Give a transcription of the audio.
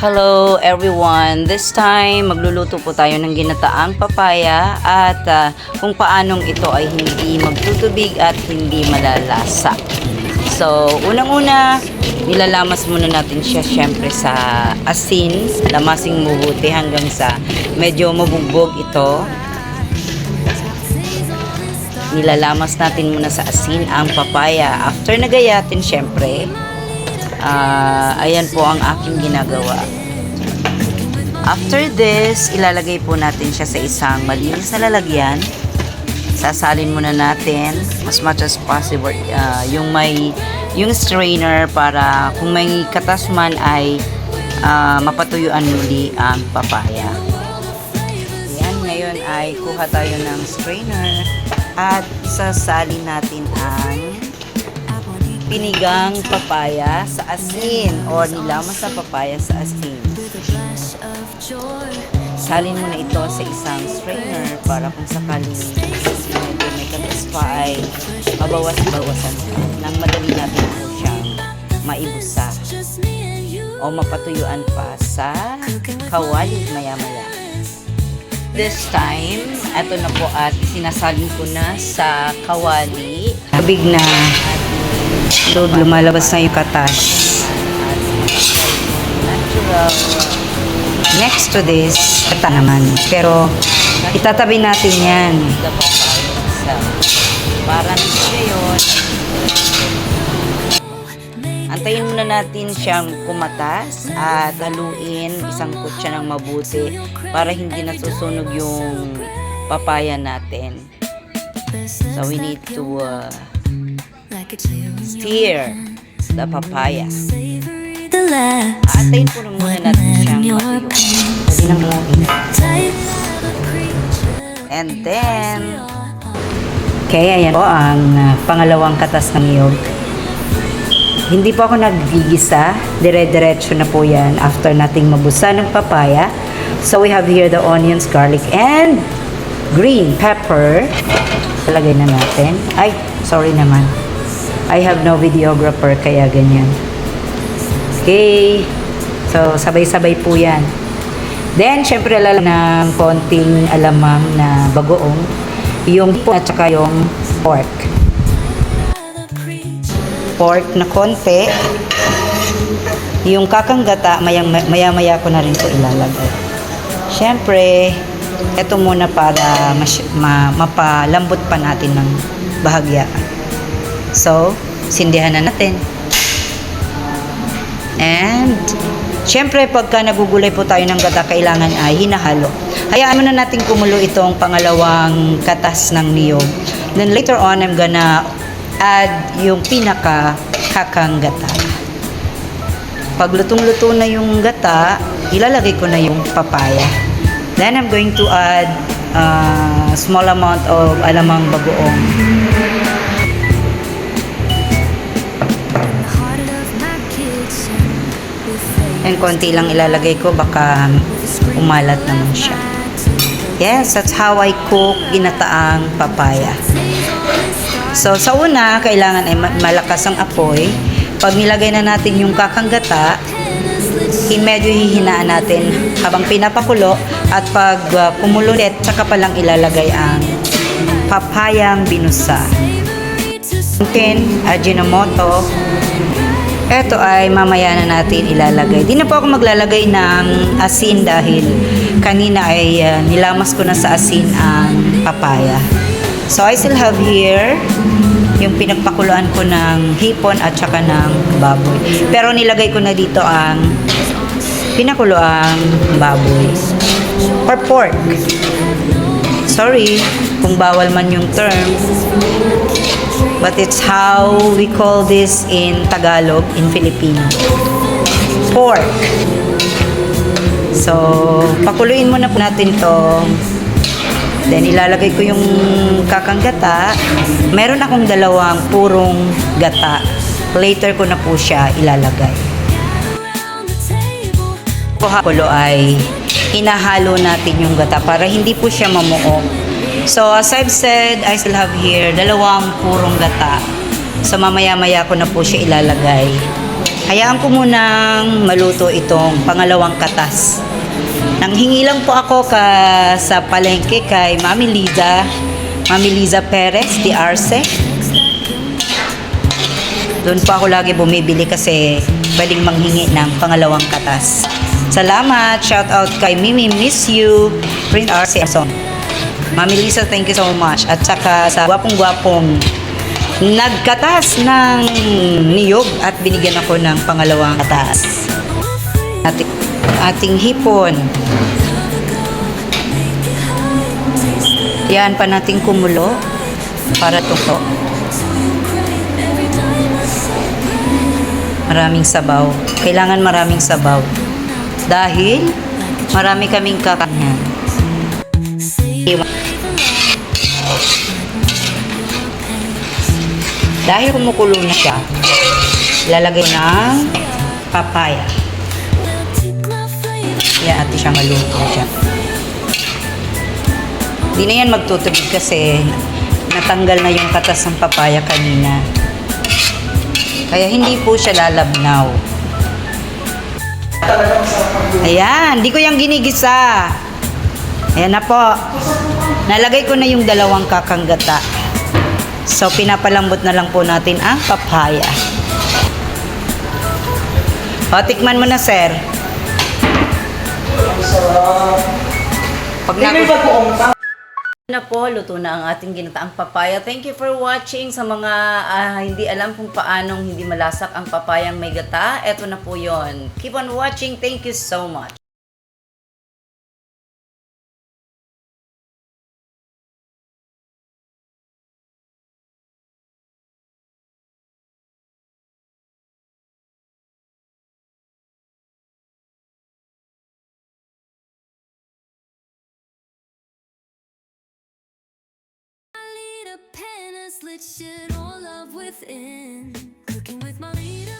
Hello everyone! This time, magluluto po tayo ng ginataang papaya at kung paanong ito ay hindi magtutubig at hindi malalasa. So, unang-una, nilalamas muna natin siya syempre sa asin. Lamasing mabuti hanggang sa medyo mabugbog ito. Nilalamas natin muna sa asin ang papaya. After nagayatin syempre, ayan po ang aking ginagawa. After this, ilalagay po natin siya sa isang malinis na lalagyan. Sasalin muna natin as much as possible yung strainer para kung may katas man ay mapatuyuan muli ang papaya. Ayan, ngayon ay kuha tayo ng strainer at sasalin natin ang pinigang papaya sa asin o nilamas sa papaya sa asin. Salin mo na ito sa isang strainer para kung sakaling medyo may katas pa ay mabawas-bawasan nang madali natin po siyang maibusa o mapatuyuan pa sa kawali maya-maya. This time, ito na po at sinasalin ko na sa kawali. Kabig na. So, lumalabas na yung katas. Natural. Next to this, ito naman. Pero, itatabi natin yan. Para na siya yun. Antayin muna natin siyang kumatas at haluin isang kutsa ng mabuti para hindi nasusunog yung papaya natin. So, we need to stir the papaya. Aantayin po muna natin siyang matuyo. And then, okay, ayan po ang pangalawang katas ng niyog. Hindi po ako naggigisa. Dire-diretso na po yan after nating mabusa ng papaya. So, we have here the onions, garlic, and green pepper. Talagay na natin. Ay, sorry naman. I have no videographer, kaya ganyan. Okay. So, sabay-sabay po yan. Then, syempre, alam ng konting alamang na bagoong. Yung at saka yung pork. Pork na konti. Yung kakanggata, maya-maya ko na rin po ilalagay. Syempre, ito muna para mapalambot pa natin ng bahagya. So, sindihan na natin. And, syempre, pagka nagugulay po tayo ng gata, kailangan ay hinahalo. Hayaan muna natin kumulo itong pangalawang katas ng niyog. Then, later on, I'm gonna add yung pinaka-kakang gata. Pag lutong-luto na yung gata, ilalagay ko na yung papaya. Then, I'm going to add small amount of alamang bagoong. And konti lang ilalagay ko, baka umalat naman siya. Yes, that's how I cook ginataang papaya. So, sa una, kailangan ay malakas ang apoy. Pag nilagay na natin yung kakanggata, medyo hihinaan natin habang pinapakulo. At pag kumulo ulit, saka palang ilalagay ang papayang binusa. Then, Ajinomoto. Ito ay mamaya na natin ilalagay. Di na po ako maglalagay ng asin dahil kanina ay nilamas ko na sa asin ang papaya. So, I still have here yung pinagpakuluan ko ng hipon at saka ng baboy. Pero nilagay ko na dito ang pinakuluang baboy. Or pork. Sorry kung bawal man yung term. But it's how we call this in Tagalog, in Filipino. Pork. So, pakuluin muna po natin to. Then, ilalagay ko yung kakang gata. Meron akong dalawang purong gata. Later ko na po siya ilalagay. Kulo ay hinahalo natin yung gata para hindi po siya mamuo. So, as I've said, I still have here dalawang purong gata. So, mamaya-maya ko na po siya ilalagay Hayaan ko munang maluto itong pangalawang katas. Nanghingi lang po ako sa palengke kay Mami Liza Perez de Arce. Doon po ako lagi bumibili kasi pwedeng manghingi ng pangalawang katas. Salamat! Shout out kay Mimi, miss you! Prince Arce Arson. Mami Liza, thank you so much. At saka sa gwapong-gwapong nagkatas ng niyog at binigyan ako ng pangalawang katas. Ating hipon. Yan pa natin kumulo para tuto. Maraming sabaw. Kailangan maraming sabaw. Dahil marami kaming kakanin. Dahil kumukulo na siya, lalagay ng papaya. Yan, ati siya maluto siya. Di na yan magtutubig kasi natanggal na yung katas ng papaya kanina. Kaya hindi po siya lalabnaw. Ayan, di ko yung ginigisa. Ayan na po. Nalagay ko na yung dalawang kakanggata. So, pinapalambot na lang po natin ang papaya. O, tikman mo na, sir. Pag na po, luto na ang ating ginataang papaya. Thank you for watching. Sa mga hindi alam kung paanong hindi malasak ang papayang may gata, eto na po yon. Keep on watching. Thank you so much. Lit shit all up within. Cooking with my leader.